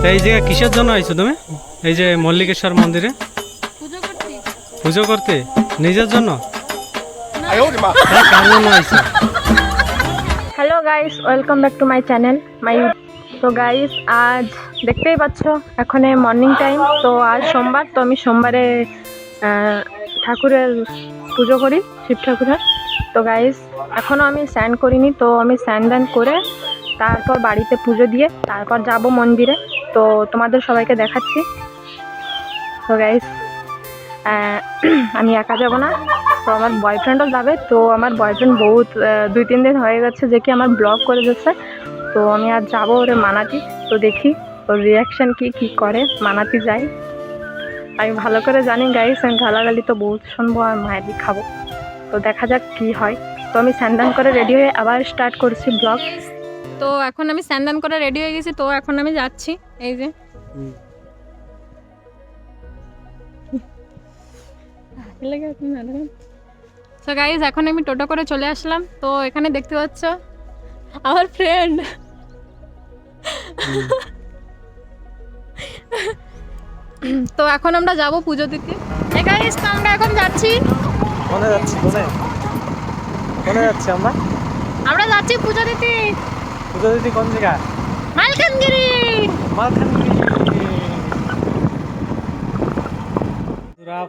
তো এই জায়গা কিসের জন্য আইছো তুমি? এই যে মল্লিকেশ্বর মন্দিরে পুজো করতে নিজের জন্য? কার জন্য আইছো? Hello guys, welcome back to my channel তো গাইস, আজ দেখতেই পাচ্ছ এখন মর্নিং টাইম। তো আজ সোমবার, তো আমি সোমবারে ঠাকুরের পুজো করি, শিব ঠাকুরের। তো গাইস, এখনও আমি স্নান করিনি, তো আমি স্নান দান করে তারপর বাড়িতে পুজো দিয়ে তারপর যাব মন্দিরে। তো তোমাদের সবাইকে দেখাচ্ছি। তো গাইস, আমি একা যাব না, তো আমার বয়ফ্রেন্ডও যাবে। তো আমার বয়ফ্রেন্ড বহুত 2-3 দিন হয়ে গেছে যে কি আমার ব্লগ করে দিচ্ছে। তো আমি আজ যাবো ওরে মানাতি। তো দেখি ওর রিয়াকশান কি করে মানাতি যাই। আমি ভালো করে জানি গাইস, আমি গালাগালি তো বহুত শুনবো আর মায়েরই খাবো। তো দেখা যাক কি হয়। তো আমি স্যান্দান করে রেডি হয়ে আবার স্টার্ট করছি ব্লগ। তো এখন আমি স্যান্দান করে রেডি হয়ে গেছি, তো এখন আমি যাচ্ছি। এই যে সো গাইজ, এখন আমি টোটো করে চলে আসলাম। তো এখানে দেখতে পাচ্ছ আমার ফ্রেন্ড। তো এখন আমরা যাব পুজো দিতে। গাইজ, তো আমরা এখন যাচ্ছি। কোনে যাচ্ছি? কোনে যাচ্ছি আমরা? আমরা যাচ্ছি পুজো দিতে। পুজো দিতে কোন জায়গা? মালকানগিরি।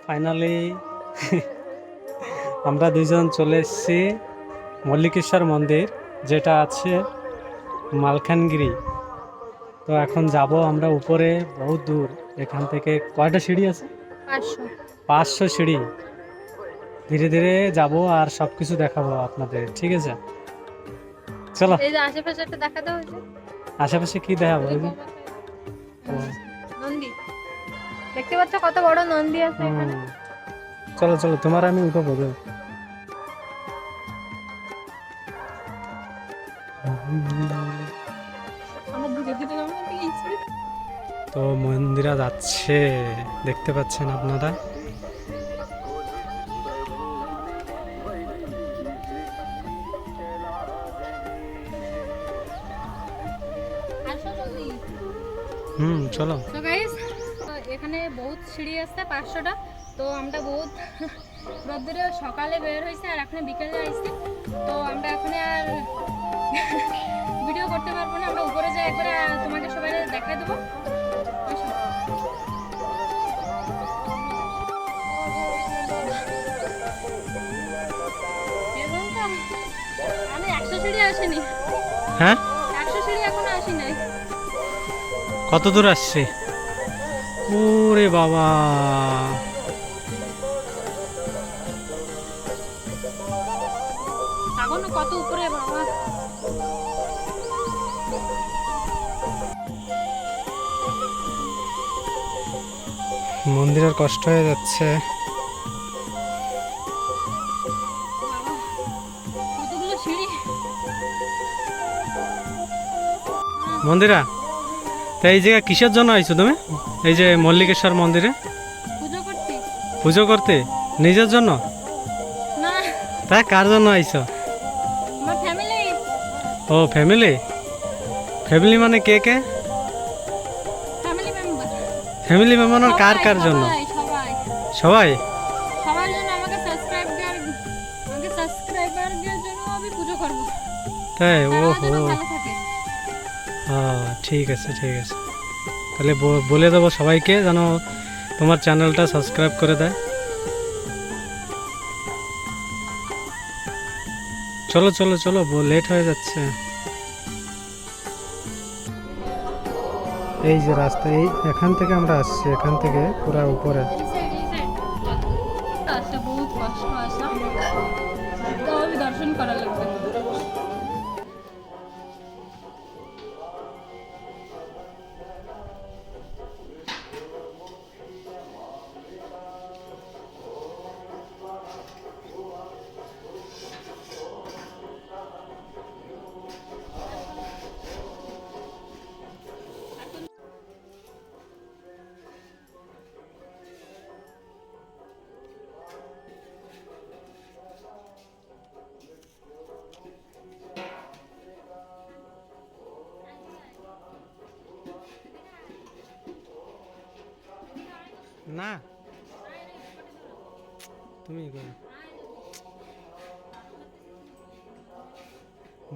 ফাইনালি আমরা দুইজন চলে এসেছি মল্লিকেশ্বর মন্দির, যেটা আছে মালখানগিরি। তো এখন যাব আমরা উপরে, বহুত দূর এখান থেকে। কয়টা সিঁড়ি আছে? 500 সিঁড়ি। ধীরে ধীরে যাব আর সব কিছু দেখাবো আপনাদের, ঠিক আছে? চলো। এই যে আশেপাশে একটা দেখাতে হয়েছে। আশেপাশে কি দেখাবো? নন্দী দেখতে পাচ্ছ, কত বড় নন্দী আছে এখানে। চলো চলো, তোমার আমি উঠবো। তো মন্দিরা যাচ্ছে, দেখতে পাচ্ছেন আপনারা। চলো। তো গাইস, এখানে বহুত সিঁড়ি আছে, 500টা। তো আমরা বহুত রোদ্দুরে সকালে বের হয়েছে আর এখন বিকেলে আসছি। তো আমরা এখন আর ভিডিও করতে পারবো না। আমরা উপরে যাই, একবারে তোমাকে সবাই দেখাই দেবো। আমি 100 সিঁড়ি আসিনি। হ্যাঁ, 100 সিঁড়ি এখনো আসি নাই। কত দূর আসছে? ওরে বাবা, এখনো কত উপরে বাবা। মন্দিরের কষ্ট হয়ে যাচ্ছে। কতগুলো সিঁড়ি। মন্দিরা, তো এই জায়গা কিসের জন্য আইছো তুমি? এই যে মল্লিকেশ্বর মন্দিরে পুজো করতে। পুজো করতে নিজের জন্য? না, তা কার জন্য আইছো? আমার ফ্যামিলি। ও ফ্যামিলি। ফ্যামিলি মানে কে কে? Family member. ফ্যামিলি মেম্বার কার কার জন্য? সবাই সবাই। সবার জন্য। আমাকে সাবস্ক্রাইবারদের জন্য আমি পুজো করব। তাই? ও তারাও হো, যেন ভালো থাকে। ঠিক আছে ঠিক আছে। তাহলে বলে দেবো সবাইকে যেন তোমার চ্যানেলটা সাবস্ক্রাইব করে দেয়। চলো চলো চলো, লেট হয়ে যাচ্ছে। এই যে রাস্তা, এই এখান থেকে আমরা আসছি, এখান থেকে পুরো উপরে। আসতে বহুত কষ্ট আসা, তো আমি দর্শন করা লাগবে। না তুমি করো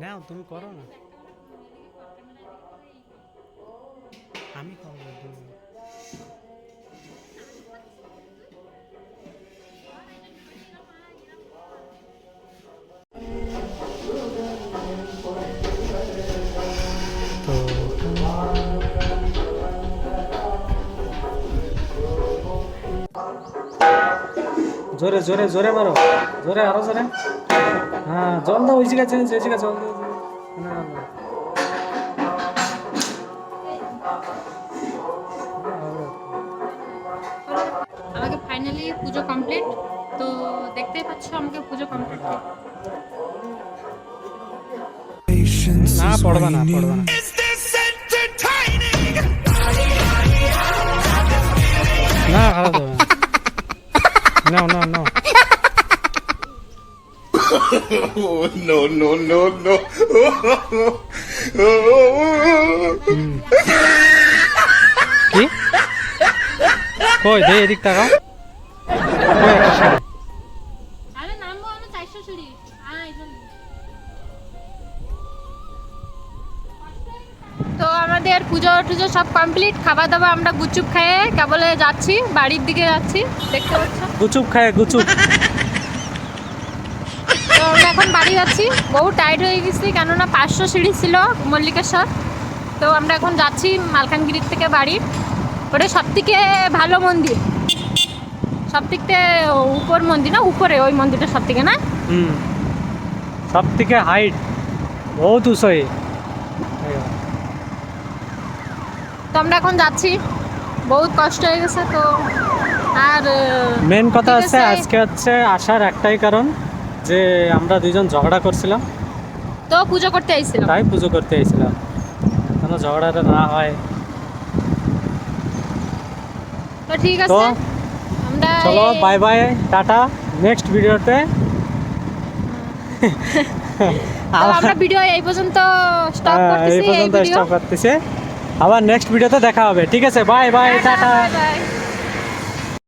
নাও, তুমি করো না, আমি করবো তুমি। তো জোরে জোরে জোরে মারো, জোরে আরো জোরে। হ্যাঁ জল দাও, ওই জায়গায় চেঞ্জ, ওই জায়গায় জল দাও, না না আমাকে ফাইনালি পুজো কমপ্লিট। তো দেখতেই পাচ্ছ আমাকে পুজো কমপ্লিট। না পড়বা না, পড়বা না। না খারাপ হবে না, না না। Oh, no, no, no, no. কি কই দে, এদিক তাকাও। কই একটা শাড়ি? আরে নামবো আমি 400 সিঁড়ি। আয় জলদি। তো আমাদের পুজো টুজো সব কমপ্লিট, খাওয়া দাওয়া আমরা গুচুপ খেয়ে কেবলে যাচ্ছি, বাড়ির দিকে যাচ্ছি, দেখতে পাচ্ছ। গুচুপ খায়, গুচুপ। তো আমরা এখন বাড়ি যাচ্ছি, বহু টাইট হয়ে গেছি, কেননা 500 সিঁড়ি ছিল মল্লিকেশ্বর। তো আমরা এখন যাচ্ছি মালকানগিরির থেকে বাড়ি। ওটা সব থেকে ভালো মন্দির, সব থেকে উপর মন্দির, না উপরে ওই মন্দিরটা সব থেকে, না সব থেকে হাইট, বহুত উঁচুই। তো আমরা এখন যাচ্ছি, বহুত কষ্ট হয়ে গেছে। তো আর মেন কথা ঠিক হচ্ছে আছে। আজকে হচ্ছে আসার একটাই কারণ যে আমরা দুইজন ঝগড়া করছিলাম, তো পুজো করতে আইছিলাম। তাই পুজো করতে এসেছিলাম, যেন ঝগড়াটা না হয়। তো ঠিক তো আছে, আমরা চলো বাই বাই, টাটা। নেক্সট ভিডিওতে তো আমরা ভিডিও এই পর্যন্ত স্টপ এই করতেছি, এই পর্যন্ত ভিডিও। স্টপ করতেছে, আবার নেক্সট ভিডিওতে দেখা হবে। ঠিক আছে, bye bye, tata. Bye bye.